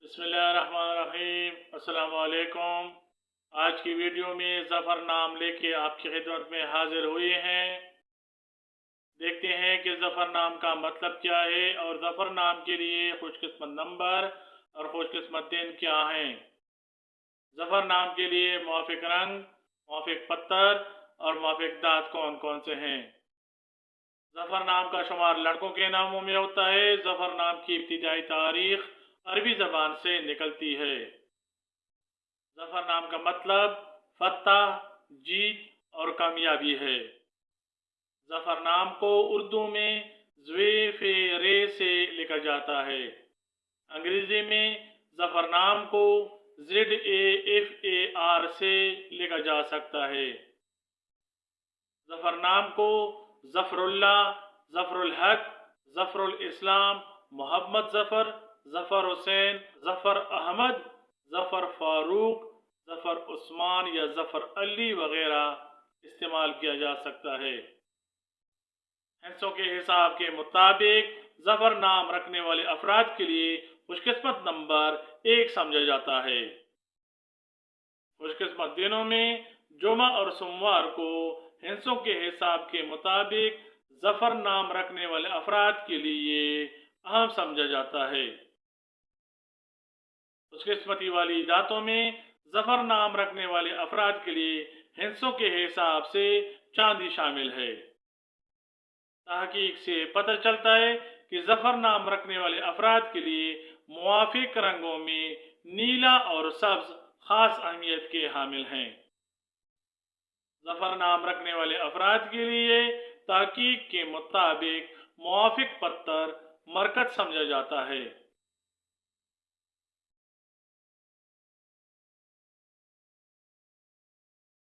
बिस्मिल्लाहिर्रहमानिर्रहीम। अस्सलाम वालेकुम। आज की वीडियो में ज़फ़र नाम लेके आपकी खिदमत में हाजिर हुए हैं। देखते हैं कि ज़फ़र नाम का मतलब क्या है और ज़फ़र नाम के लिए खुशकिस्मत नंबर और खुशकिस्मत दिन क्या हैं। ज़फ़र नाम के लिए मुवाफ़िक रंग, मुवाफ़िक पत्थर और मुवाफ़िक दाँत कौन कौन से हैं। ज़फ़र नाम का शुमार लड़कों के नामों में होता है। ज़फ़र नाम की इब्तिदाई तारीख़ अरबी ज़बान से निकलती है। ज़फ़र नाम का मतलब फतह, जीत और कामयाबी है। ज़फ़र नाम को उर्दू में ज़्वे-फ़े-रे से लिखा जाता है। अंग्रेज़ी में ज़फ़र नाम को ZAFAR से लिखा जा सकता है। ज़फ़र नाम को ज़फ़रुल्लाह, ज़फ़रुल हक, ज़फ़रुल इस्लाम, मोहम्मद ज़फ़र, ज़फ़र हुसैन, ज़फ़र अहमद, ज़फ़र फ़ारूक, ज़फ़र उस्मान या ज़फ़र अली वग़ैरह इस्तेमाल किया जा सकता है। हिस्सों के हिसाब के मुताबिक ज़फ़र नाम रखने वाले अफराद के लिए खुशकिस्मत नंबर 1 समझा जाता है। खुशकिस्मत दिनों में जुमा और सोमवार को हिस्सों के हिसाब के मुताबिक ज़फ़र नाम रखने वाले अफराद के लिए अहम समझा जाता है। खुशकिस्मती वाली दातों में ज़फ़र नाम रखने वाले अफराद के लिए हिस्सों के हिसाब से चांदी शामिल है। तहकीक से पता चलता है कि ज़फ़र नाम रखने वाले अफराद के लिए मुवाफ़िक रंगों में नीला और सब्ज़ ख़ास अहमियत के हामिल हैं। ज़फ़र नाम रखने वाले अफराद के लिए तहकीक के मुताबिक मुवाफ़िक पत्थर मरकज़ समझा जाता है।